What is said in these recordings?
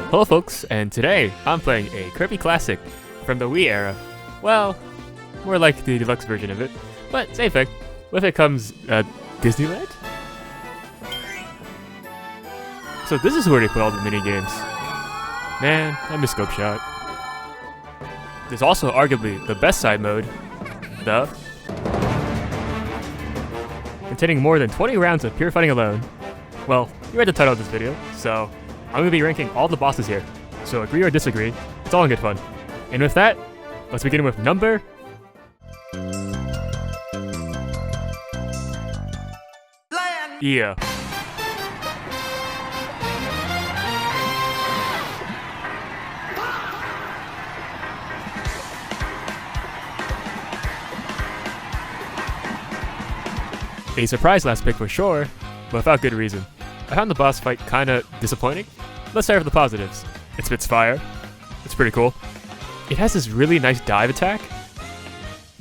Hello folks, and today I'm playing a Kirby classic from the Wii era. Well, more like the deluxe version of it, but same thing. With it comes Disneyland? So this is where they put all the mini games. Man, I miss Scope Shot. There's also arguably the best side mode, the containing more than 20 rounds of pure fighting alone. Well, you read the title of this video, so I'm going to be ranking all the bosses here. So agree or disagree, it's all in good fun. And with that, let's begin with number... Yeah. A surprise last pick for sure, but without good reason. I found the boss fight kinda disappointing. Let's start with the positives. It spits fire. It's pretty cool. It has this really nice dive attack.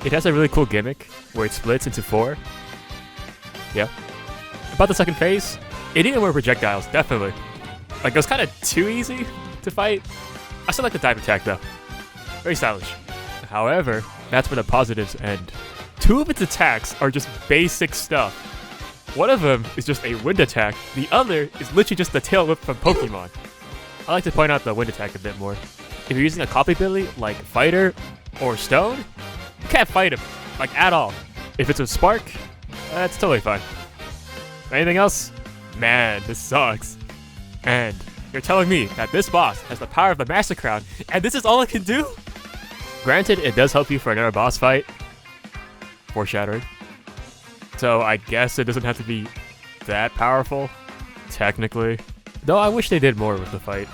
It has a really cool gimmick where it splits into 4. Yeah. About the second phase, it needed more projectiles, definitely. Like, it was kinda too easy to fight. I still like the dive attack though. Very stylish. However, that's where the positives end. 2 of its attacks are just basic stuff. One of them is just a wind attack, the other is literally just the tail whip from Pokemon. I like to point out the wind attack a bit more. If you're using a copy ability like Fighter or Stone, you can't fight him, like at all. If it's a Spark, that's totally fine. Anything else? Man, this sucks. And you're telling me that this boss has the power of the Master Crown, and this is all it can do? Granted, it does help you for another boss fight. Foreshadowing. So I guess it doesn't have to be that powerful, technically. Though I wish they did more with the fight.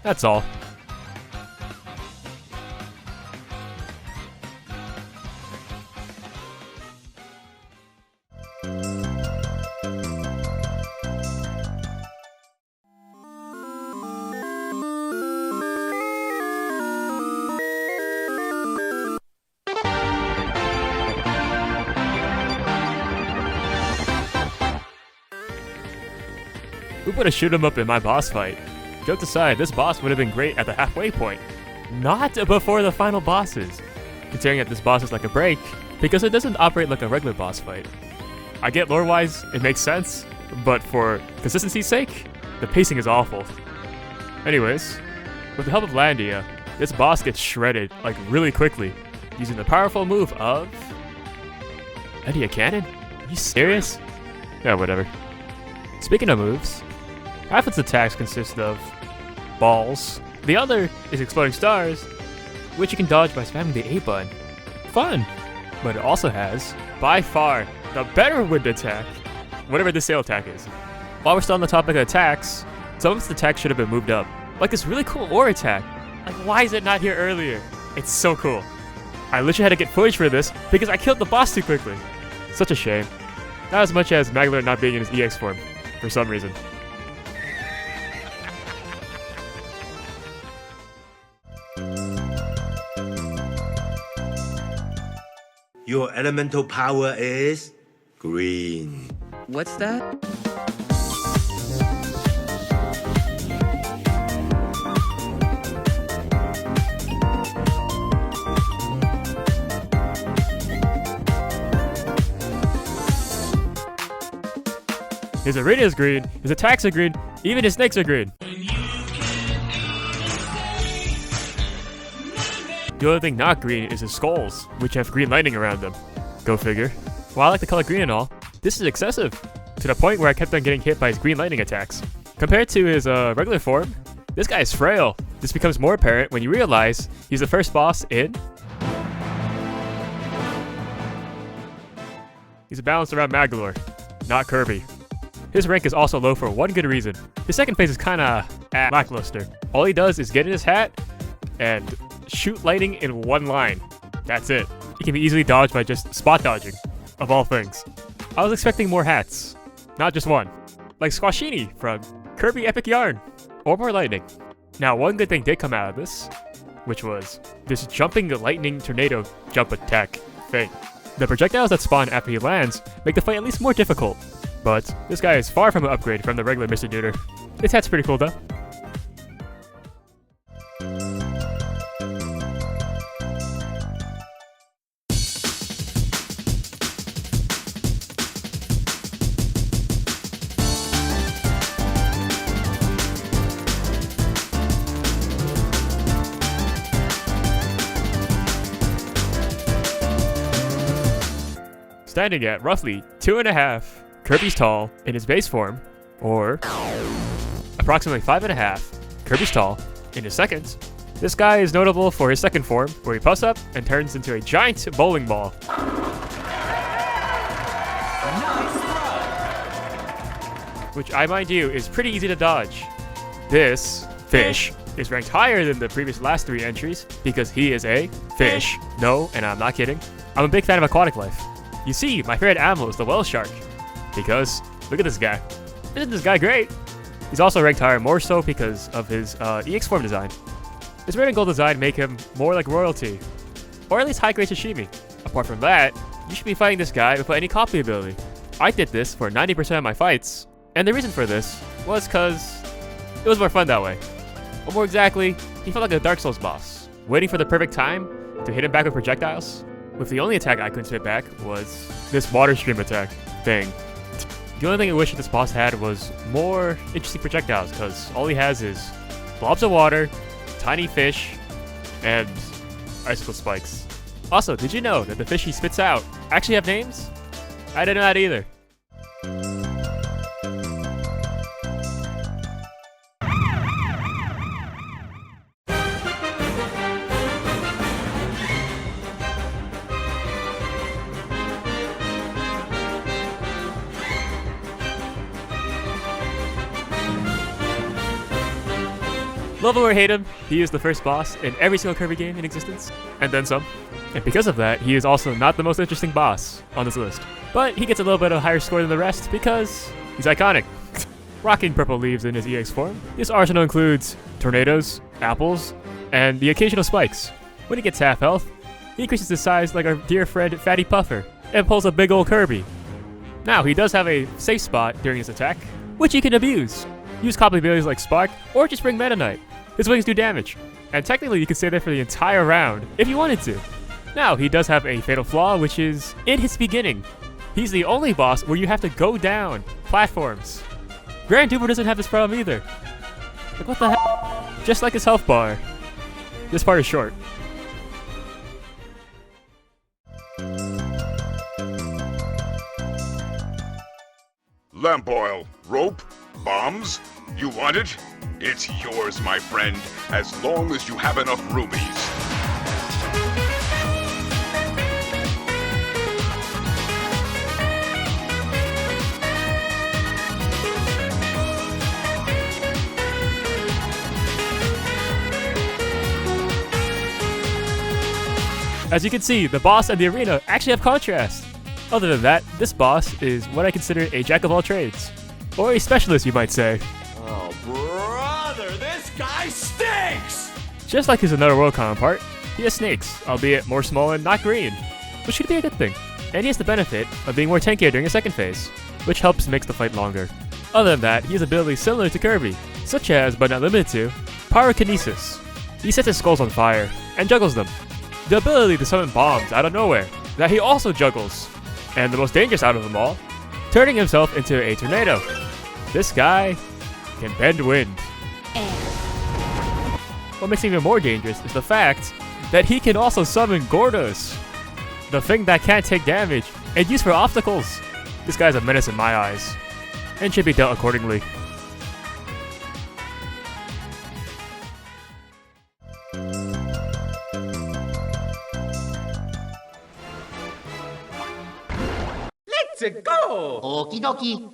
That's all. Who put a shoot 'em up in my boss fight? Jokes aside, this boss would have been great at the halfway point, not before the final bosses. Considering that this boss is like a break, because it doesn't operate like a regular boss fight. I get lore-wise, it makes sense, but for consistency's sake, the pacing is awful. Anyways, with the help of Landia, this boss gets shredded, like really quickly, using the powerful move of... Eddie, a cannon? Are you serious? Yeah, whatever. Speaking of moves, half its attacks consist of balls. The other is exploding stars, which you can dodge by spamming the A button. Fun! But it also has, by far, the better wind attack, whatever the sail attack is. While we're still on the topic of attacks, some of its attacks should have been moved up. Like this really cool ore attack. Like, why is it not here earlier? It's so cool. I literally had to get footage for this because I killed the boss too quickly. Such a shame. Not as much as Maglar not being in his EX form, for some reason. Your elemental power is green. What's that? His arena is green, his attacks are green, even his snakes are green. The only thing not green is his skulls, which have green lightning around them. Go figure. While I like the color green and all, this is excessive, to the point where I kept on getting hit by his green lightning attacks. Compared to his regular form, this guy is frail. This becomes more apparent when you realize he's the first boss in... He's balanced around Magolor, not Kirby. His rank is also low for one good reason. His second phase is kinda lackluster. All he does is get in his hat and shoot lightning in one line. That's it. He can be easily dodged by just spot dodging, of all things. I was expecting more hats, not just one. Like Squashini from Kirby Epic Yarn, or more lightning. Now, one good thing did come out of this, which was this jumping lightning tornado jump attack thing. The projectiles that spawn after he lands make the fight at least more difficult. But this guy is far from an upgrade from the regular Mr. Neuter. His hat's pretty cool though. standing at roughly 2.5 Kirby's tall in his base form, or approximately 5.5 Kirby's tall in his second. This guy is notable for his second form, where he puffs up and turns into a giant bowling ball. Which, I mind you, is pretty easy to dodge. This fish is ranked higher than the previous last 3 entries because he is a fish. No, and I'm not kidding. I'm a big fan of aquatic life. You see, my favorite animal is the whale shark. Because, look at this guy. Isn't this guy great? He's also ranked higher more so because of his EX form design. His red and gold design make him more like royalty, or at least high-grade sashimi. Apart from that, you should be fighting this guy without any copy ability. I did this for 90% of my fights, and the reason for this was because it was more fun that way. Or more exactly, he felt like a Dark Souls boss, waiting for the perfect time to hit him back with projectiles, with the only attack I couldn't spit back was this water stream attack thing. The only thing I wish this boss had was more interesting projectiles, because all he has is blobs of water, tiny fish, and icicle spikes. Also, did you know that the fish he spits out actually have names? I didn't know that either. Love him or hate him, he is the first boss in every single Kirby game in existence, and then some. And because of that, he is also not the most interesting boss on this list. But he gets a little bit of a higher score than the rest because he's iconic. Rocking purple leaves in his EX form, his arsenal includes tornadoes, apples, and the occasional spikes. When he gets half health, he increases his size like our dear friend Fatty Puffer, and pulls a big old Kirby. Now, he does have a safe spot during his attack, which he can abuse. Use copy abilities like Spark, or just bring Meta Knight. His wings do damage, and technically you could stay there for the entire round if you wanted to. Now, he does have a fatal flaw, which is in his beginning. He's the only boss where you have to go down platforms. Grand Duper doesn't have this problem either. Like, what the hell? Just like his health bar. This part is short. Lamp oil, rope, bombs? You want it? It's yours, my friend, as long as you have enough rubies. As you can see, the boss and the arena actually have contrast. Other than that, this boss is what I consider a jack of all trades. Or a specialist, you might say. Oh, brother, this guy stinks! Just like his Another World counterpart, he has snakes, albeit more small and not green, which should be a good thing. And he has the benefit of being more tankier during the second phase, which helps make the fight longer. Other than that, he has abilities similar to Kirby, such as, but not limited to, Pyrokinesis. He sets his skulls on fire, and juggles them. The ability to summon bombs out of nowhere, that he also juggles. And the most dangerous out of them all, turning himself into a tornado. This guy can bend wind. What makes him even more dangerous is the fact that he can also summon Gordos, the thing that can't take damage, and use for obstacles. This guy's a menace in my eyes, and should be dealt accordingly. Let's go! Okie dokie.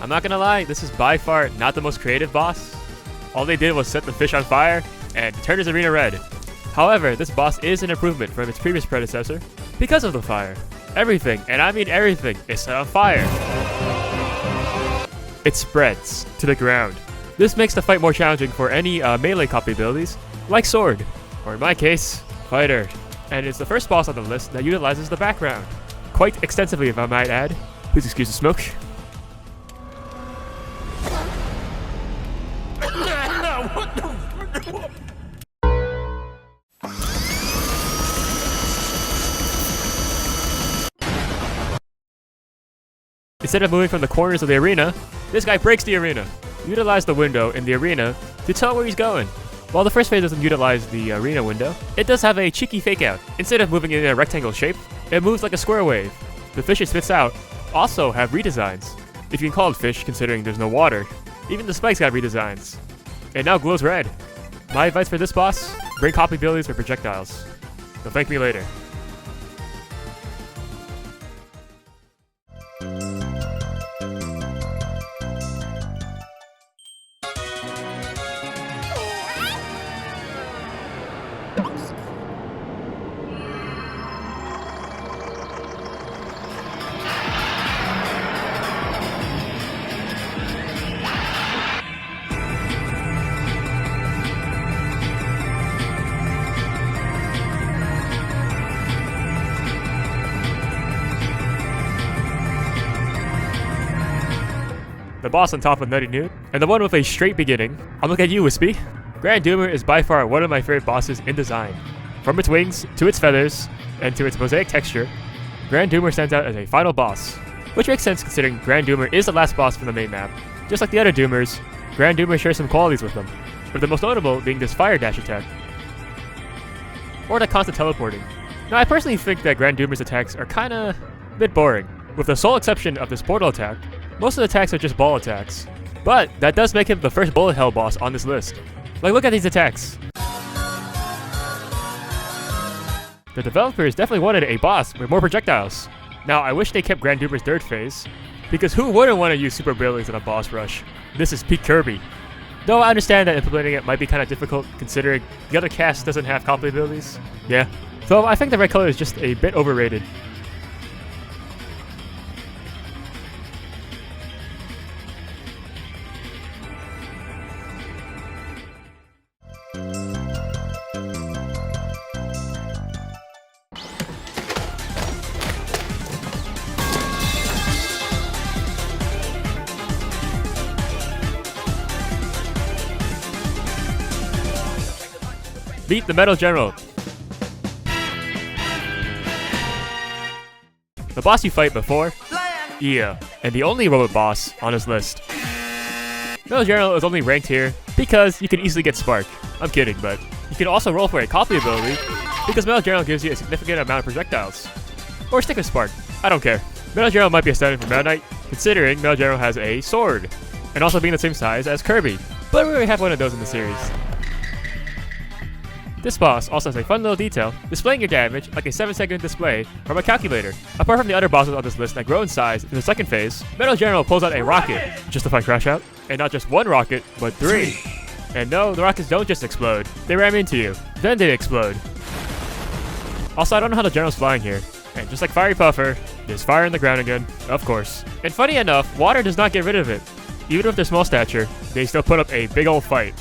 I'm not gonna lie, this is by far not the most creative boss. All they did was set the fish on fire and turn his arena red. However, this boss is an improvement from its previous predecessor because of the fire. Everything, and I mean everything, is set on fire. It spreads to the ground. This makes the fight more challenging for any melee copy abilities, like Sword, or in my case, Fighter. And it's the first boss on the list that utilizes the background. Quite extensively, if I might add. Please excuse the smoke. Instead of moving from the corners of the arena, this guy breaks the arena. Utilize the window in the arena to tell where he's going. While the first phase doesn't utilize the arena window, it does have a cheeky fake out. Instead of moving in a rectangle shape, it moves like a square wave. The fish it spits out also have redesigns, if you can call it fish considering there's no water. Even the spikes got redesigns. It now glows red. My advice for this boss, bring copy abilities for projectiles. You'll thank me later. The boss on top of Nutty Nude, and the one with a straight beginning. I'll look at you, Wispy. Grand Doomer is by far one of my favorite bosses in design. From its wings, to its feathers, and to its mosaic texture, Grand Doomer stands out as a final boss, which makes sense considering Grand Doomer is the last boss from the main map. Just like the other Doomers, Grand Doomer shares some qualities with them, with the most notable being this fire dash attack, or the constant teleporting. Now I personally think that Grand Doomer's attacks are kinda a bit boring, with the sole exception of this portal attack. Most of the attacks are just ball attacks, but that does make him the first bullet hell boss on this list. Like, look at these attacks. The developers definitely wanted a boss with more projectiles. Now, I wish they kept Grand Doomer's third phase, because who wouldn't want to use super abilities in a boss rush? This is peak Kirby. Though I understand that implementing it might be kind of difficult considering the other cast doesn't have copy abilities. Yeah. So I think the red color is just a bit overrated. Beat the Metal General. The boss you fight before? Yeah, and the only robot boss on his list. Metal General is only ranked here because you can easily get Spark. I'm kidding, but you can also roll for a copy ability because Metal General gives you a significant amount of projectiles. Or stick with Spark, I don't care. Metal General might be a stand-in for Meta Knight, considering Metal General has a sword, and also being the same size as Kirby, but we already have one of those in the series. This boss also has a fun little detail, displaying your damage like a 7-second display from a calculator. Apart from the other bosses on this list that grow in size in the second phase, Metal General pulls out a rocket, just to find Crash Out. And not just one rocket, but 3. And no, the rockets don't just explode, they ram into you, then they explode. Also, I don't know how the General's flying here, and just like Fiery Puffer, there's fire in the ground again, of course. And funny enough, water does not get rid of it. Even with their small stature, they still put up a big old fight.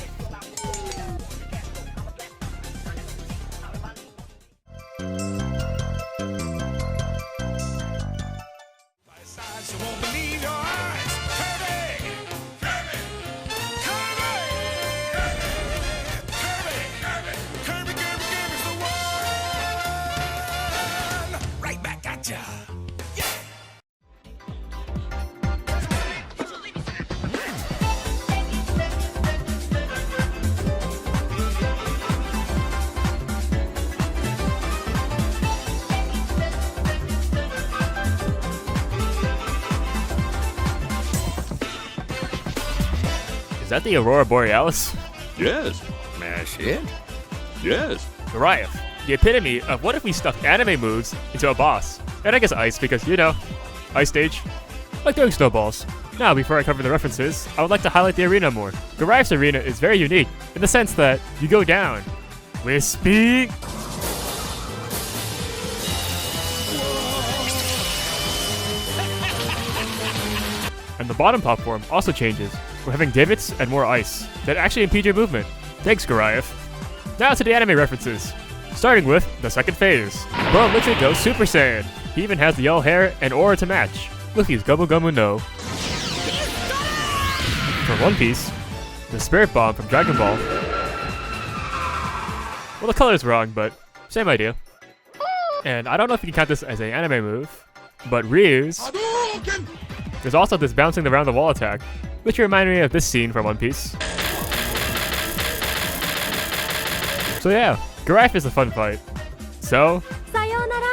Is that the Aurora Borealis? Yes. Mash it? Yes. Goliath, the epitome of what if we stuck anime moves into a boss. And I guess ice because, you know, ice stage. Like throwing snowballs. Now, before I cover the references, I would like to highlight the arena more. Goliath's arena is very unique in the sense that you go down. Wispy! And the bottom platform also changes. We're having divots and more ice that actually impede your movement. Thanks, Goliath. Now to the anime references. Starting with the second phase. Bro literally goes Super Saiyan. He even has the yellow hair and aura to match. Luffy's Gomu Gomu no. For One Piece, the Spirit Bomb from Dragon Ball. Well, the color's wrong, but same idea. And I don't know if you can count this as an anime move, but Ryu's the There's also this bouncing around the wall attack, which reminded me of this scene from One Piece. So yeah, Goliath is a fun fight. So, sayonara.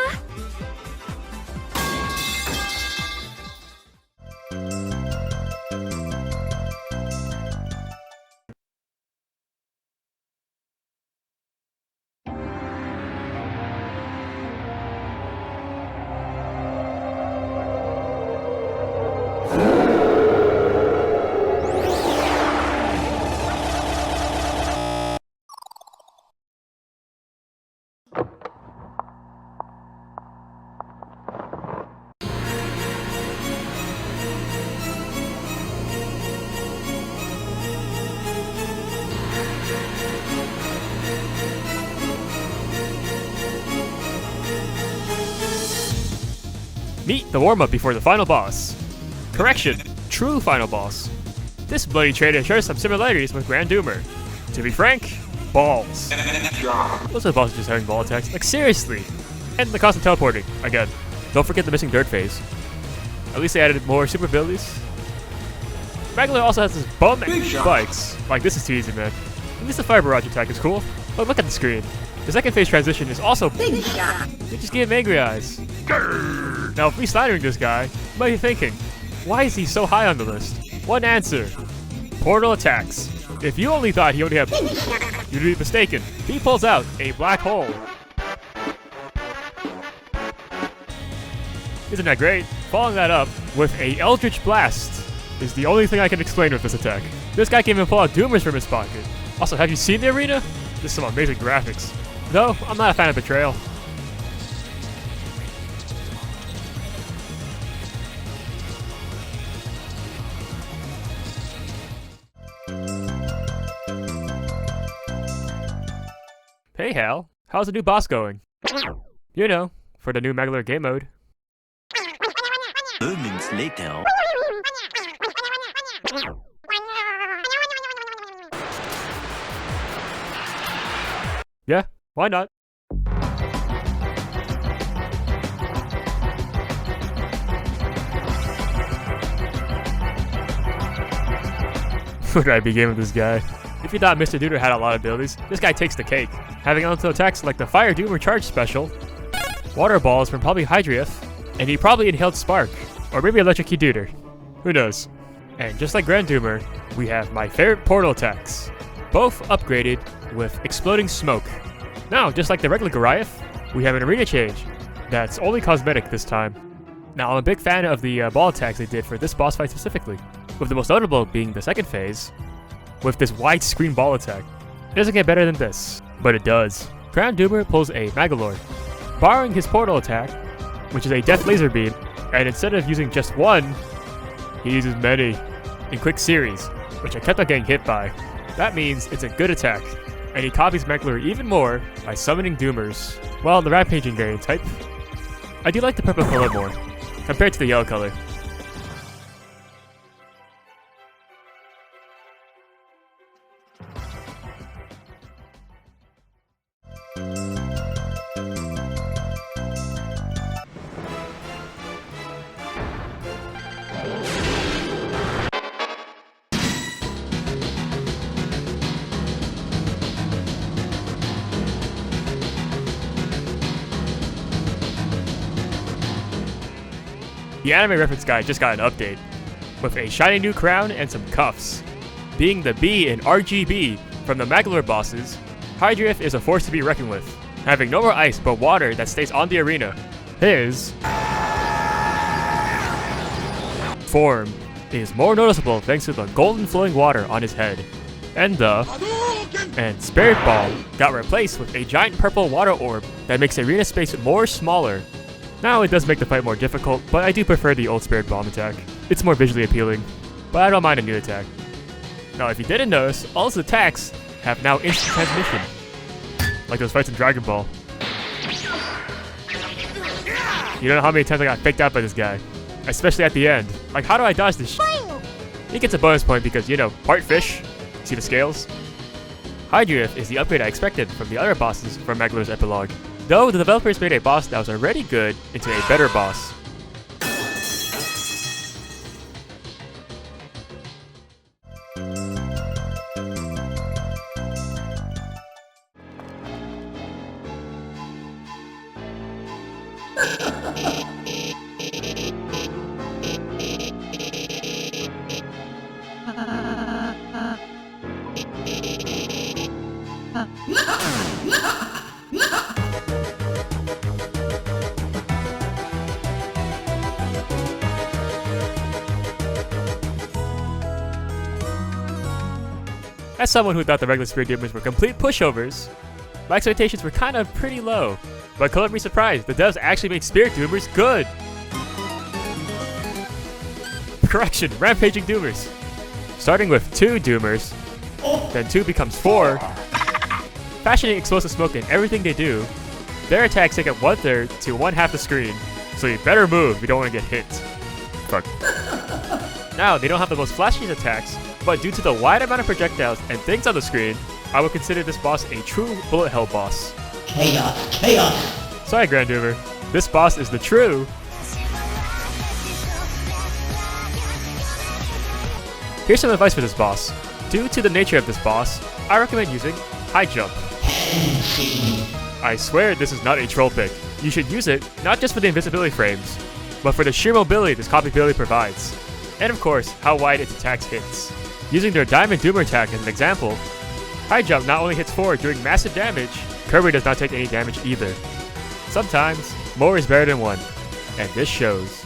meet the warm-up before the final boss. Correction, true final boss. This bloody traitor shares some similarities with Grand Doomer. To be frank, balls. Most of the bosses just having ball attacks, like seriously. And the cost of teleporting, again. Don't forget the missing dirt phase. At least they added more super abilities. Magler also has his bum spikes. Like, this is too easy, man. At least the fire barrage attack is cool. But look at the screen. The second phase transition is also big. They just gave him angry eyes. Grrr. Now, if we slandering this guy, you might be thinking, why is he so high on the list? One answer. Portal attacks. If you only thought he only had you'd be mistaken. He pulls out a black hole. Isn't that great? Following that up with a Eldritch Blast is the only thing I can explain with this attack. This guy can even pull out Doomers from his pocket. Also, have you seen the arena? This is some amazing graphics. Though, I'm not a fan of Betrayal. Hey Hal, how's the new boss going? You know, for the new Magler game mode. Moments later. Yeah, why not? Where did I begin with this guy? If you thought Mr. Duder had a lot of abilities, this guy takes the cake. Having onto attacks like the Fire Doom Recharge special, Water Balls from probably Hydriath, and he probably inhaled Spark, or maybe Electric Key Duder. Who knows? And just like Grand Doomer, we have my favorite portal attacks, both upgraded with Exploding Smoke. Now, just like the regular Goliath, we have an arena change that's only cosmetic this time. Now, I'm a big fan of the ball attacks they did for this boss fight specifically, with the most notable being the second phase, with this wide-screen ball attack. It doesn't get better than this, but it does. Grand Doomer pulls a Magolor, borrowing his portal attack, which is a Death Laser Beam, and instead of using just one, he uses many, in quick series, which I kept on getting hit by. That means it's a good attack, and he copies Magolor even more by summoning Doomers. Well, the Rampaging variant type. I do like the purple color more, compared to the yellow color. The anime reference guide just got an update, with a shiny new crown and some cuffs. Being the B in RGB from the Magolor bosses, Hydriath is a force to be reckoned with, having no more ice but water that stays on the arena. His form is more noticeable thanks to the golden flowing water on his head. And Spirit Ball got replaced with a giant purple water orb that makes arena space more smaller. Now it does make the fight more difficult, but I do prefer the old Spirit Bomb attack. It's more visually appealing, but I don't mind a new attack. Now if you didn't notice, all his attacks have now instant transmission. Like those fights in Dragon Ball. You don't know how many times I got faked out by this guy. Especially at the end. Like, how do I dodge this shit? He gets a bonus point because, you know, part fish. See the scales? Hydriath is the upgrade I expected from the other bosses from Magolor's epilogue. Though the developers made a boss that was already good into a better boss. As someone who thought the regular Spirit Doomers were complete pushovers, my expectations were kind of pretty low. But couldn't be surprised, the devs actually made Spirit Doomers good! Correction, Rampaging Doomers. Starting with 2 Doomers, then 2 becomes 4. Fashioning explosive smoke in everything they do, their attacks take up 1/3 to 1/2 the screen, so you better move if you don't want to get hit. Fuck. Now, they don't have the most flashy attacks, but due to the wide amount of projectiles and things on the screen, I would consider this boss a true bullet hell boss. Chaos, chaos! Sorry, Grand Doomer. This boss is the true... Here's some advice for this boss. Due to the nature of this boss, I recommend using High Jump. I swear this is not a troll pick. You should use it not just for the invisibility frames, but for the sheer mobility this copy ability provides. And of course, how wide its attacks hits. Using their Diamond Doomer attack as an example, High Jump not only hits forward doing massive damage, Kirby does not take any damage either. Sometimes, more is better than one, and this shows.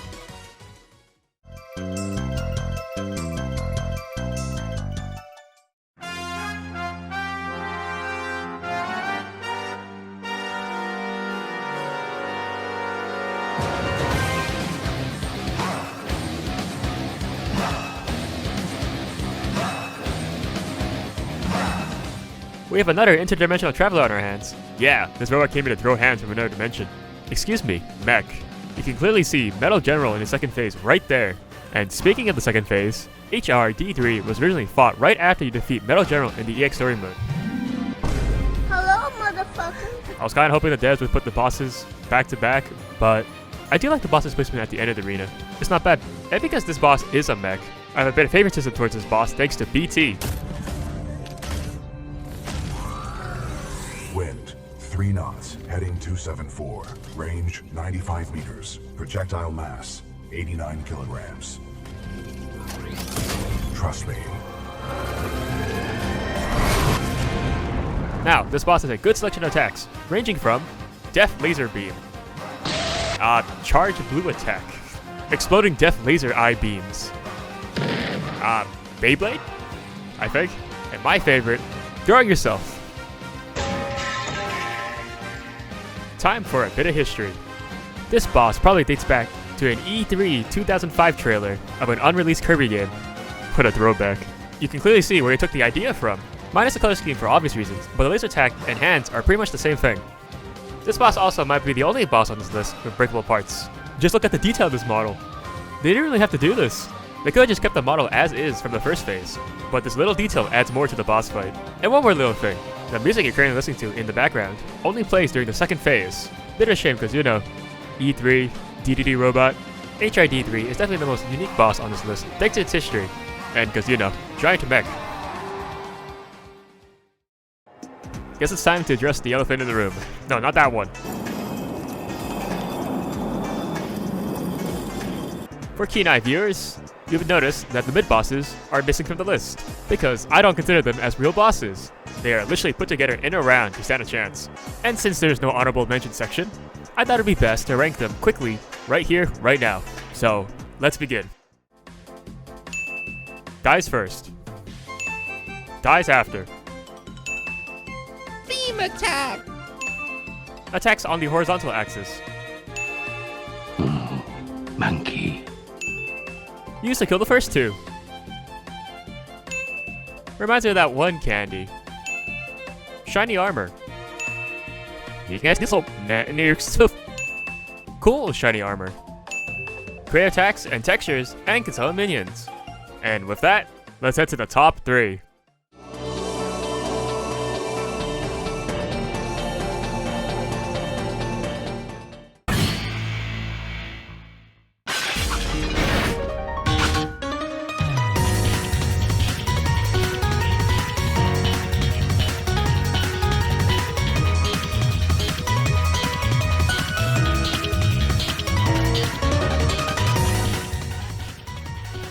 We have another interdimensional traveler on our hands. Yeah, this robot came here to throw hands from another dimension. Excuse me, mech. You can clearly see Metal General in the second phase right there. And speaking of the second phase, HRD3 was originally fought right after you defeat Metal General in the EX story mode. Hello, motherfucker. I was kinda hoping the devs would put the bosses back to back, but I do like the boss's placement at the end of the arena. It's not bad. And because this boss is a mech, I have a bit of favoritism towards this boss thanks to BT. Wind, 3 knots, heading 274. Range, 95 meters. Projectile mass, 89 kilograms. Trust me. Now, this boss has a good selection of attacks, ranging from Death Laser Beam, Charge Blue Attack, Exploding Death Laser Eye Beams, Beyblade, I think, and my favorite, Throwing Yourself. Time for a bit of history. This boss probably dates back to an E3 2005 trailer of an unreleased Kirby game. What a throwback. You can clearly see where he took the idea from, minus the color scheme for obvious reasons, but the laser attack and hands are pretty much the same thing. This boss also might be the only boss on this list with breakable parts. Just look at the detail of this model. They didn't really have to do this. They could have just kept the model as is from the first phase, but this little detail adds more to the boss fight. And one more little thing. The music you're currently listening to in the background only plays during the second phase. Bit of a shame because, you know, E3, DDD Robot, HID3 is definitely the most unique boss on this list thanks to its history, and because, you know, giant mech. Guess it's time to address the elephant in the room. No, not that one. For keen-eye viewers, you would notice that the mid-bosses are missing from the list, because I don't consider them as real bosses. They are literally put together in a round to stand a chance. And since there's no honorable mention section, I thought it'd be best to rank them quickly, right here, right now. So, let's begin. Dies first. Dies after. Beam attack! Attacks on the horizontal axis. Monkey. Used to kill the first 2. Reminds me of that one candy. Shiny armor. Cool shiny armor. Great attacks and textures and can summon minions. And with that, let's head to the top 3.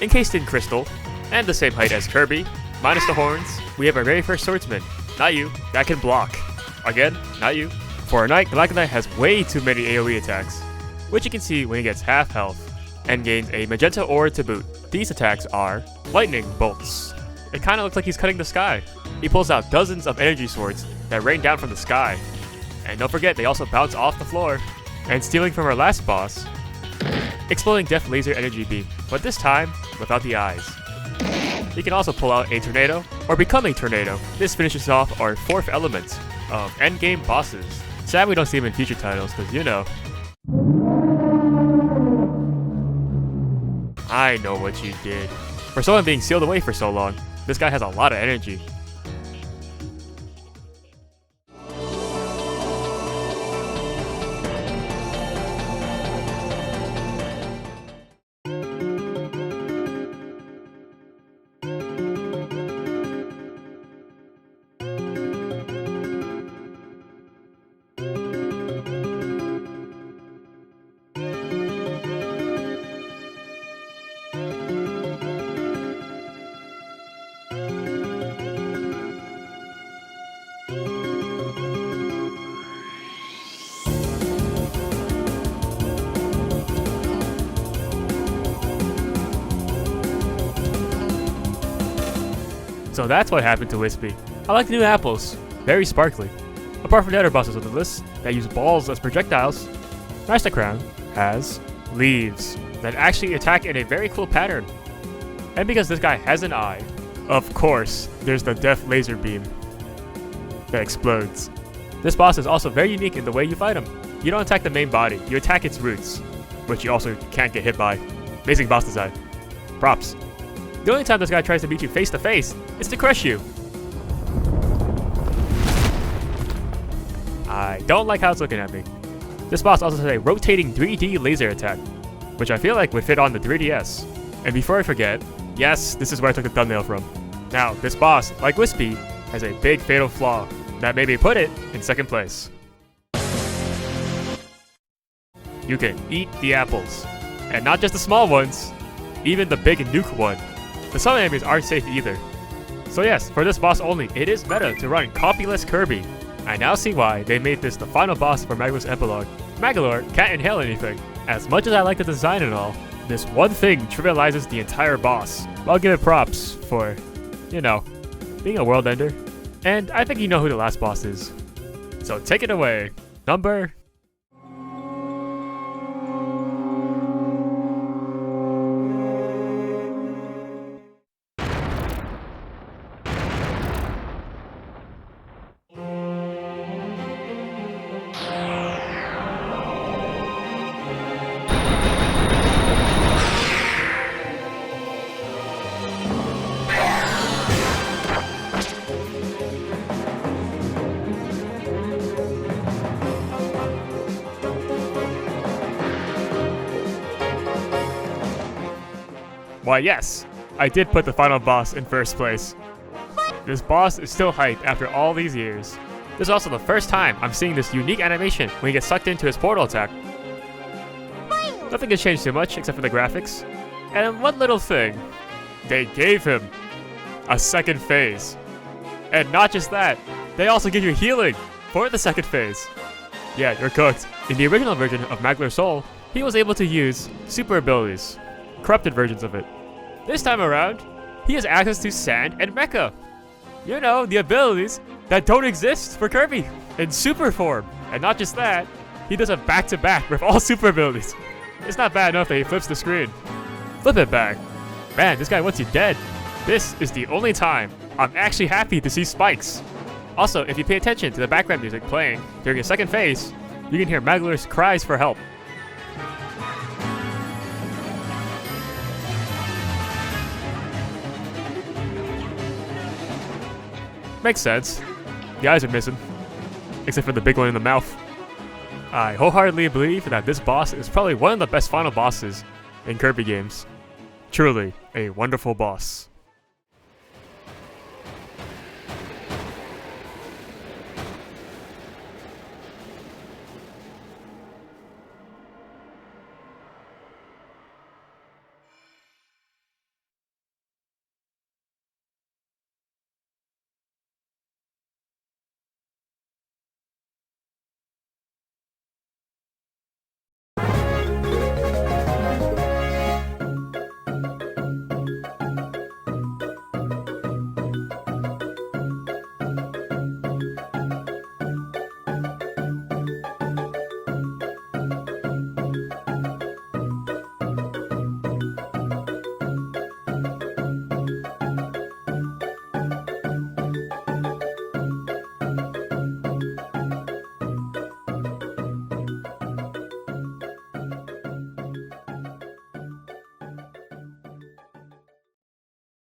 encased in crystal, and the same height as Kirby, minus the horns, we have our very first swordsman. Not you, that can block. Again, not you. For a knight, Galactic Knight has way too many AoE attacks, which you can see when he gets half health, and gains a magenta ore to boot. These attacks are lightning bolts. It kinda looks like he's cutting the sky. He pulls out dozens of energy swords that rain down from the sky. And don't forget, they also bounce off the floor. And stealing from our last boss, exploding Death Laser Energy Beam, but this time, without the eyes. He can also pull out a tornado, or become a tornado. This finishes off our 4th element of endgame bosses. Sad we don't see him in future titles, because you know. I know what you did. For someone being sealed away for so long, this guy has a lot of energy. So that's what happened to Wispy. I like the new apples. Very sparkly. Apart from the other bosses on the list that use balls as projectiles, Master Crown has leaves that actually attack in a very cool pattern. And because this guy has an eye, of course, there's the Death Laser Beam that explodes. This boss is also very unique in the way you fight him. You don't attack the main body, you attack its roots, which you also can't get hit by. Amazing boss design. Props. The only time this guy tries to beat you face to face is to crush you. I don't like how it's looking at me. This boss also has a rotating 3D laser attack, which I feel like would fit on the 3DS. And before I forget, yes, this is where I took the thumbnail from. Now, this boss, like Wispy, has a big fatal flaw that made me put it in 2nd place. You can eat the apples. And not just the small ones, even the big nuke one. The some enemies aren't safe either. So yes, for this boss only, it is meta to run copyless Kirby. I now see why they made this the final boss for Magolor's epilogue. Magolor can't inhale anything. As much as I like the design and all, this one thing trivializes the entire boss. I'll give it props for, you know, being a world ender. And I think you know who the last boss is. So take it away. Number... Why yes, I did put the final boss in 1st place. This boss is still hyped after all these years. This is also the first time I'm seeing this unique animation when he gets sucked into his portal attack. Nothing has changed too much except for the graphics. And one little thing, they gave him a 2nd phase. And not just that, they also give you healing for the 2nd phase. Yeah, you're cooked. In the original version of Magolor Soul, he was able to use super abilities, corrupted versions of it. This time around, he has access to Sand and Mecha. You know, the abilities that don't exist for Kirby in super form. And not just that, he does a back-to-back with all super abilities. It's not bad enough that he flips the screen. Flip it back. Man, this guy wants you dead. This is the only time I'm actually happy to see spikes. Also, if you pay attention to the background music playing during a 2nd phase, you can hear Magolor's cries for help. Makes sense. The eyes are missing. Except for the big one in the mouth. I wholeheartedly believe that this boss is probably one of the best final bosses in Kirby games. Truly, a wonderful boss.